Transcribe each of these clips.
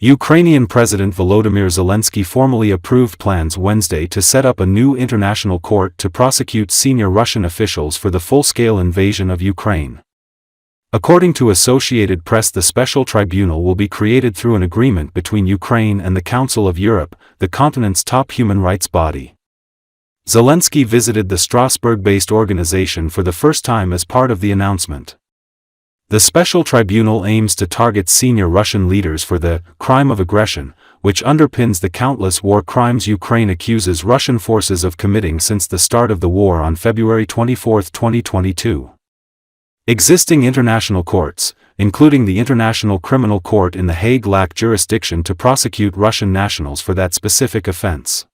Ukrainian President Volodymyr Zelenskyy formally approved plans Wednesday to set up a new international court to prosecute senior Russian officials for the full-scale invasion of Ukraine. According to Associated Press, the special tribunal will be created through an agreement between Ukraine and the Council of Europe, the continent's top human rights body. Zelenskyy visited the Strasbourg-based organization for the first time as part of the announcement. The special tribunal aims to target senior Russian leaders for the crime of aggression, which underpins the countless war crimes Ukraine accuses Russian forces of committing since the start of the war on February 24, 2022. Existing international courts, including the International Criminal Court in The Hague, lack jurisdiction to prosecute Russian nationals for that specific offense.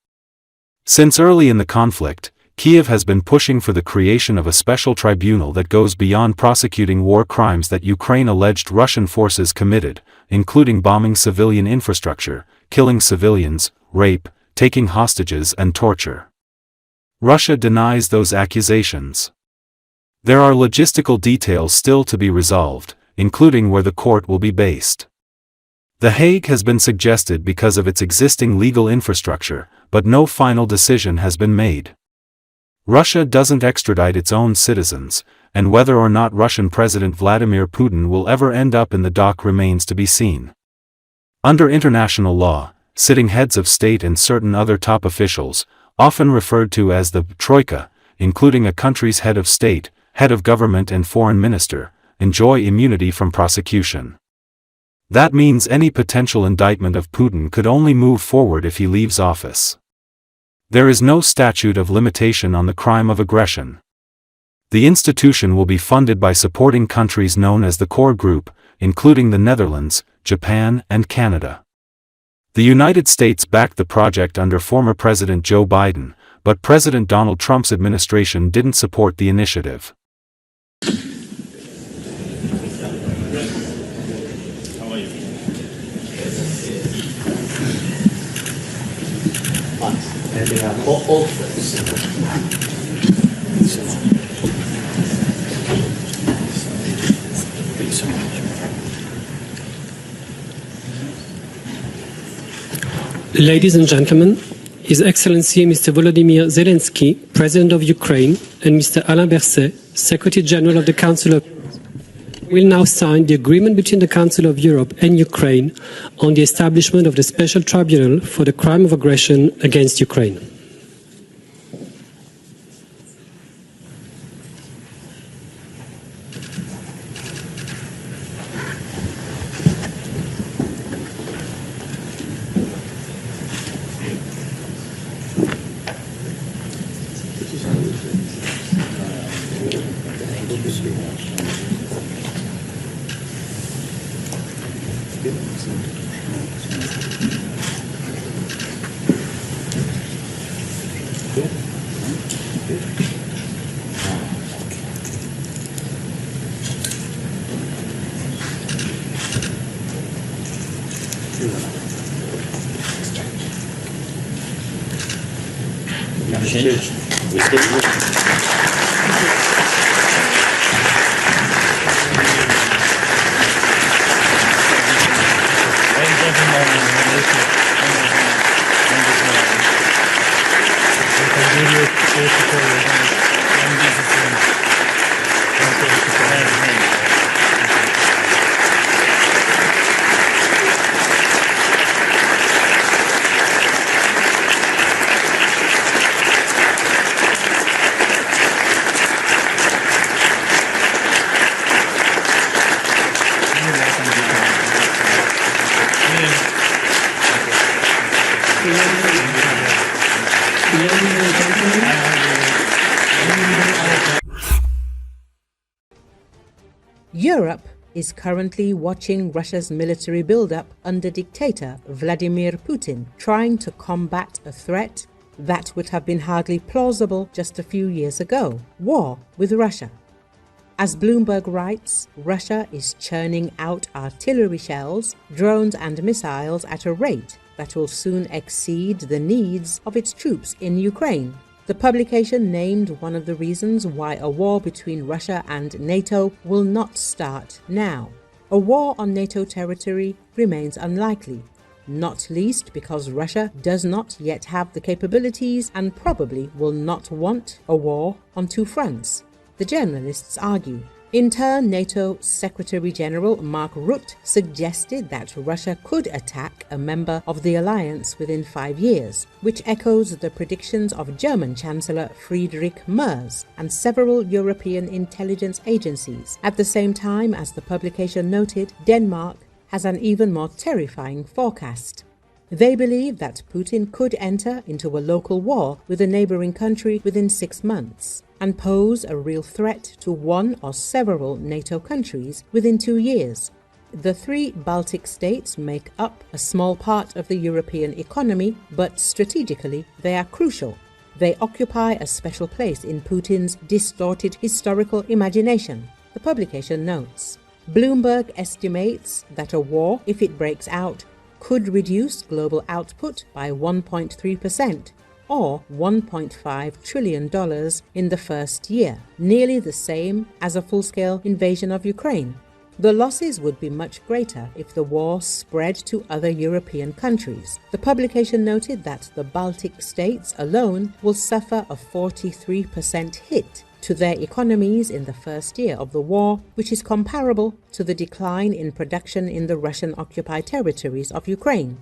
Since early in the conflict, Kiev has been pushing for the creation of a special tribunal that goes beyond prosecuting war crimes that Ukraine alleged Russian forces committed, including bombing civilian infrastructure, killing civilians, rape, taking hostages and torture. Russia denies those accusations. There are logistical details still to be resolved, including where the court will be based. The Hague has been suggested because of its existing legal infrastructure, but no final decision has been made. Russia doesn't extradite its own citizens, and whether or not Russian President Vladimir Putin will ever end up in the dock remains to be seen. Under international law, sitting heads of state and certain other top officials, often referred to as the troika, including a country's head of state, head of government and foreign minister, enjoy immunity from prosecution. That means any potential indictment of Putin could only move forward if he leaves office. There is no statute of limitation on the crime of aggression. The institution will be funded by supporting countries known as the Core Group, including the Netherlands, Japan, and Canada. The United States backed the project under former President Joe Biden, but President Donald Trump's administration didn't support the initiative. Ladies and gentlemen, His Excellency Mr. Volodymyr Zelensky, President of Ukraine, and Mr. Alain Berset, Secretary General of the Council of Europe, will now sign the agreement between the Council of Europe and Ukraine on the establishment of the Special Tribunal for the crime of aggression against Ukraine. Europe is currently watching Russia's military buildup under dictator Vladimir Putin, trying to combat a threat that would have been hardly plausible just a few years ago: war with Russia. As Bloomberg writes, Russia is churning out artillery shells, drones and missiles at a rate that will soon exceed the needs of its troops in Ukraine. The publication named one of the reasons why a war between Russia and NATO will not start now. A war on NATO territory remains unlikely, not least because Russia does not yet have the capabilities and probably will not want a war on two fronts, the journalists argue. In turn, NATO Secretary-General Mark Rutte suggested that Russia could attack a member of the alliance within 5 years, which echoes the predictions of German Chancellor Friedrich Merz and several European intelligence agencies. At the same time, as the publication noted, Denmark has an even more terrifying forecast. They believe that Putin could enter into a local war with a neighboring country within 6 months and pose a real threat to one or several NATO countries within 2 years. The 3 Baltic states make up a small part of the European economy, but strategically they are crucial. They occupy a special place in Putin's distorted historical imagination, the publication notes. Bloomberg estimates that a war, if it breaks out, could reduce global output by 1.3%, or $1.5 trillion in the first year, nearly the same as a full-scale invasion of Ukraine. The losses would be much greater if the war spread to other European countries. The publication noted that the Baltic states alone will suffer a 43% hit to their economies in the first year of the war, which is comparable to the decline in production in the Russian-occupied territories of Ukraine.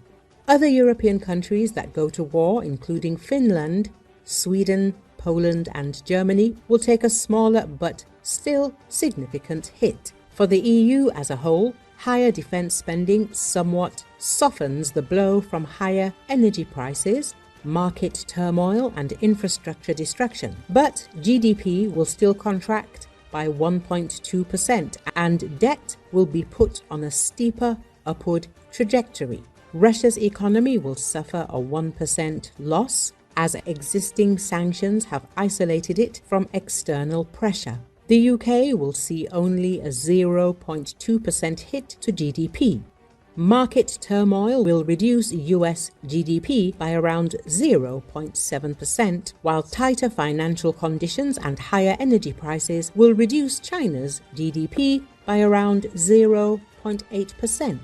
Other European countries that go to war, including Finland, Sweden, Poland and Germany, will take a smaller but still significant hit. For the EU as a whole, higher defense spending somewhat softens the blow from higher energy prices, market turmoil and infrastructure destruction. But GDP will still contract by 1.2% and debt will be put on a steeper upward trajectory. Russia's economy will suffer a 1% loss as existing sanctions have isolated it from external pressure. The UK will see only a 0.2% hit to GDP. Market turmoil will reduce US GDP by around 0.7%, while tighter financial conditions and higher energy prices will reduce China's GDP by around 0.8%.